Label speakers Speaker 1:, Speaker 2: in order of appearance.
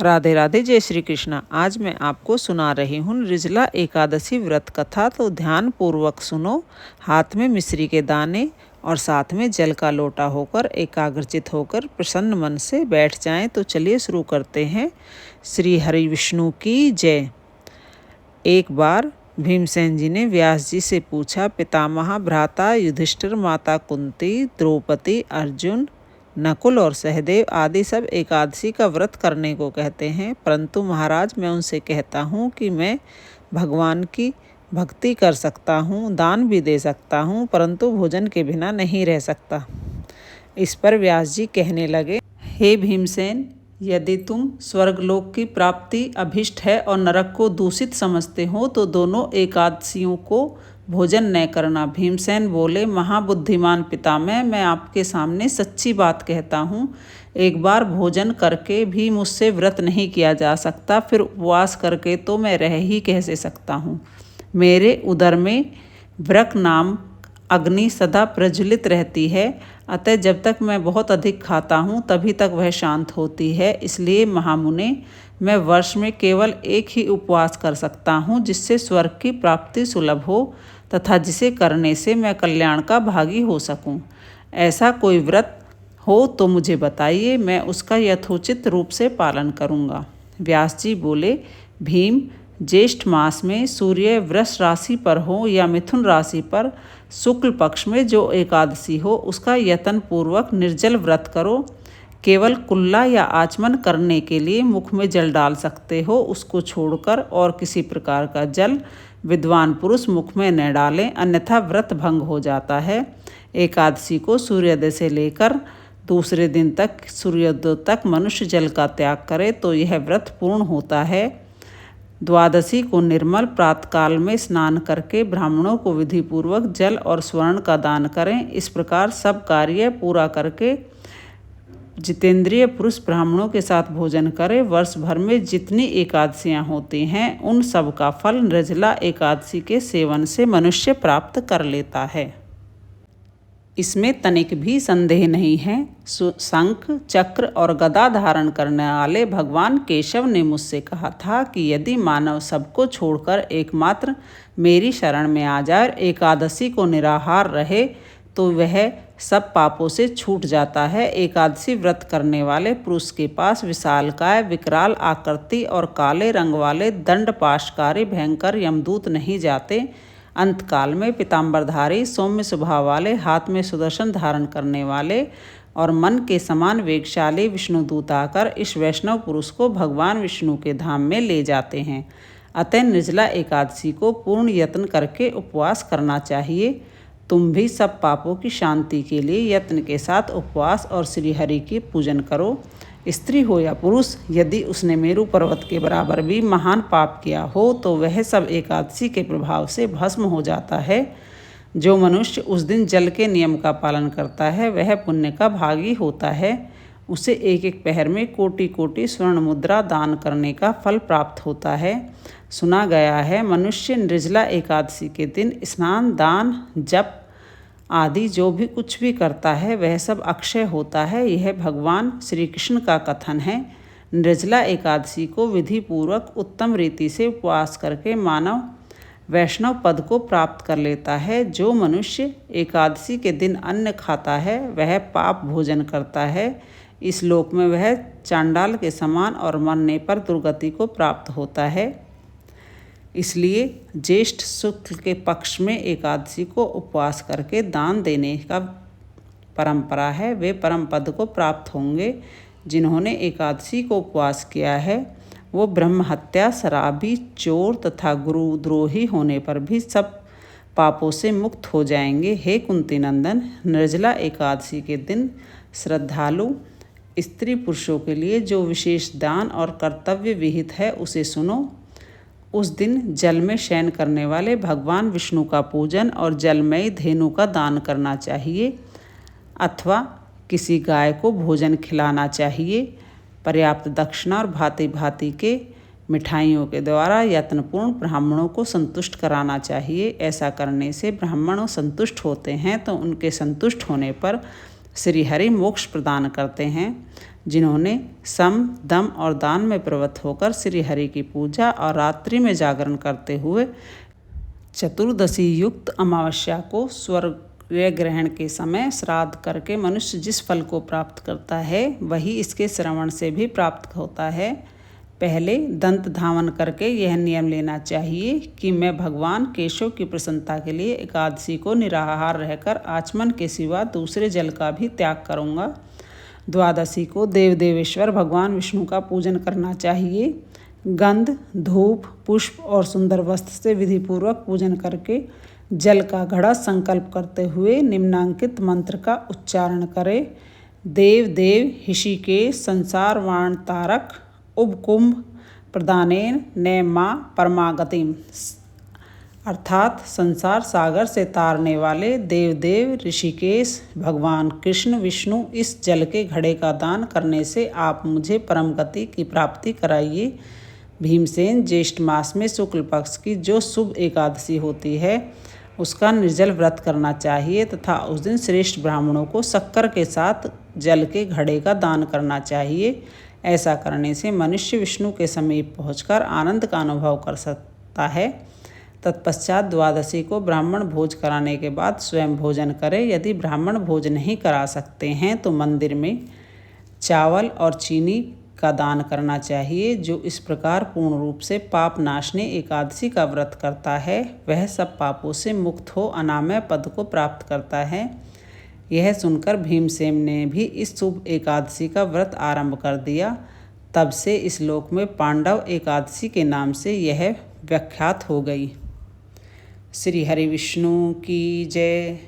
Speaker 1: राधे राधे, जय श्री कृष्णा। आज मैं आपको सुना रही हूँ निर्जला एकादशी व्रत कथा। तो ध्यान पूर्वक सुनो। हाथ में मिश्री के दाने और साथ में जल का लोटा होकर एकाग्रचित होकर प्रसन्न मन से बैठ जाएं। तो चलिए शुरू करते हैं। श्री हरि विष्णु की जय। एक बार भीमसेन जी ने व्यास जी से पूछा, पितामह, भ्राता युधिष्ठिर, माता कुंती, द्रौपदी, अर्जुन, नकुल और सहदेव आदि सब एकादशी का व्रत करने को कहते हैं, परंतु महाराज मैं उनसे कहता हूँ कि मैं भगवान की भक्ति कर सकता हूँ, दान भी दे सकता हूँ, परंतु भोजन के बिना नहीं रह सकता। इस पर व्यास जी कहने लगे, हे भीमसेन, यदि तुम स्वर्गलोक की प्राप्ति अभिष्ट है और नरक को दूषित समझते हो तो दोनों एकादशियों को भोजन न करना। भीमसेन बोले, महाबुद्धिमान पितामह, मैं आपके सामने सच्ची बात कहता हूँ। एक बार भोजन करके भी मुझसे व्रत नहीं किया जा सकता, फिर उपवास करके तो मैं रह ही कैसे सकता हूँ। मेरे उदर में वृक नाम अग्नि सदा प्रज्वलित रहती है, अतः जब तक मैं बहुत अधिक खाता हूँ तभी तक वह शांत होती है। इसलिए महामुने, मैं वर्ष में केवल एक ही उपवास कर सकता हूँ जिससे स्वर्ग की प्राप्ति सुलभ हो तथा जिसे करने से मैं कल्याण का भागी हो सकूँ। ऐसा कोई व्रत हो तो मुझे बताइए, मैं उसका यथोचित रूप से पालन करूँगा। व्यास जी बोले, भीम, ज्येष्ठ मास में सूर्य वृष राशि पर हो या मिथुन राशि पर शुक्ल पक्ष में जो एकादशी हो उसका यत्न पूर्वक निर्जल व्रत करो। केवल कुल्ला या आचमन करने के लिए मुख में जल डाल सकते हो, उसको छोड़कर और किसी प्रकार का जल विद्वान पुरुष मुख में न डालें, अन्यथा व्रत भंग हो जाता है। एकादशी को सूर्योदय से लेकर दूसरे दिन तक सूर्योदय तक मनुष्य जल का त्याग करे तो यह व्रत पूर्ण होता है। द्वादशी को निर्मल प्रातकाल में स्नान करके ब्राह्मणों को विधिपूर्वक जल और स्वर्ण का दान करें। इस प्रकार सब कार्य पूरा करके जितेंद्रिय पुरुष ब्राह्मणों के साथ भोजन करें। वर्ष भर में जितनी एकादशियां होती हैं उन सब का फल निर्जला एकादशी के सेवन से मनुष्य प्राप्त कर लेता है। इसमें तनिक भी संदेह नहीं है। शंख, चक्र और गदा धारण करने वाले भगवान केशव ने मुझसे कहा था कि यदि मानव सबको छोड़कर एकमात्र मेरी शरण में आ जाए, एकादशी को निराहार रहे, तो वह सब पापों से छूट जाता है। एकादशी व्रत करने वाले पुरुष के पास विशालकाय, विकराल आकृति और काले रंग वाले दंडपाशकारी भयंकर यमदूत नहीं जाते। अंतकाल में पीताम्बरधारी, सौम्य स्वभाव वाले, हाथ में सुदर्शन धारण करने वाले और मन के समान वेगशाली विष्णुदूत आकर इस वैष्णव पुरुष को भगवान विष्णु के धाम में ले जाते हैं। अतः निर्जला एकादशी को पूर्ण यत्न करके उपवास करना चाहिए। तुम भी सब पापों की शांति के लिए यत्न के साथ उपवास और श्रीहरि की पूजन करो। स्त्री हो या पुरुष, यदि उसने मेरु पर्वत के बराबर भी महान पाप किया हो तो वह सब एकादशी के प्रभाव से भस्म हो जाता है। जो मनुष्य उस दिन जल के नियम का पालन करता है वह पुण्य का भागी होता है। उसे एक एक पहर में कोटि कोटि स्वर्ण मुद्रा दान करने का फल प्राप्त होता है। सुना गया है, मनुष्य निर्जला एकादशी के दिन स्नान, दान, जप आदि जो भी कुछ भी करता है वह सब अक्षय होता है। यह भगवान श्री कृष्ण का कथन है। निर्जला एकादशी को विधि पूर्वक उत्तम रीति से उपवास करके मानव वैष्णव पद को प्राप्त कर लेता है। जो मनुष्य एकादशी के दिन अन्न खाता है वह पाप भोजन करता है। इस लोक में वह चांडाल के समान और मरने पर दुर्गति को प्राप्त होता है। इसलिए ज्येष्ठ शुक्ल के पक्ष में एकादशी को उपवास करके दान देने का परंपरा है, वे परम पद को प्राप्त होंगे। जिन्होंने एकादशी को उपवास किया है वो ब्रह्म हत्या, शराबी, चोर तथा गुरुद्रोही होने पर भी सब पापों से मुक्त हो जाएंगे। हे कुंती नंदन, निर्जला एकादशी के दिन श्रद्धालु स्त्री पुरुषों के लिए जो विशेष दान और कर्तव्य विहित है उसे सुनो। उस दिन जल में शयन करने वाले भगवान विष्णु का पूजन और जलमयी धेनु का दान करना चाहिए अथवा किसी गाय को भोजन खिलाना चाहिए। पर्याप्त दक्षिणा और भांति भांति के मिठाइयों के द्वारा यत्नपूर्ण ब्राह्मणों को संतुष्ट कराना चाहिए। ऐसा करने से ब्राह्मण संतुष्ट होते हैं तो उनके संतुष्ट होने पर श्री हरि मोक्ष प्रदान करते हैं। जिन्होंने सम, दम और दान में प्रवृत्त होकर श्री हरि की पूजा और रात्रि में जागरण करते हुए चतुर्दशी युक्त अमावस्या को स्वर्ग ग्रहण के समय श्राद्ध करके मनुष्य जिस फल को प्राप्त करता है वही इसके श्रवण से भी प्राप्त होता है। पहले दंत धावन करके यह नियम लेना चाहिए कि मैं भगवान केशव की प्रसन्नता के लिए एकादशी को निराहार रहकर आचमन के सिवा दूसरे जल का भी त्याग करूँगा। द्वादशी को देव देवेश्वर भगवान विष्णु का पूजन करना चाहिए। गंध, धूप, पुष्प और सुंदर वस्त्र से विधिपूर्वक पूजन करके जल का घड़ा संकल्प करते हुए निम्नांकित मंत्र का उच्चारण करें। देव देव ऋषिकेश संसार वाणतारक उपकुंभ प्रदानेन ने माँ परमागतिम, अर्थात संसार सागर से तारने वाले देव देव ऋषिकेश भगवान कृष्ण विष्णु, इस जल के घड़े का दान करने से आप मुझे परम गति की प्राप्ति कराइए। भीमसेन ज्येष्ठ मास में शुक्ल पक्ष की जो शुभ एकादशी होती है उसका निर्जल व्रत करना चाहिए तथा उस दिन श्रेष्ठ ब्राह्मणों को शक्कर के साथ जल के घड़े का दान करना चाहिए। ऐसा करने से मनुष्य विष्णु के समीप पहुंचकर आनंद का अनुभव कर सकता है। तत्पश्चात द्वादशी को ब्राह्मण भोज कराने के बाद स्वयं भोजन करें। यदि ब्राह्मण भोज नहीं करा सकते हैं तो मंदिर में चावल और चीनी का दान करना चाहिए। जो इस प्रकार पूर्ण रूप से पाप नाशनी एकादशी का व्रत करता है वह सब पापों से मुक्त हो अनामय पद को प्राप्त करता है। यह सुनकर भीमसेन ने भी इस शुभ एकादशी का व्रत आरंभ कर दिया। तब से इस लोक में पांडव एकादशी के नाम से यह व्याख्यात हो गई। श्री हरि विष्णु की जय।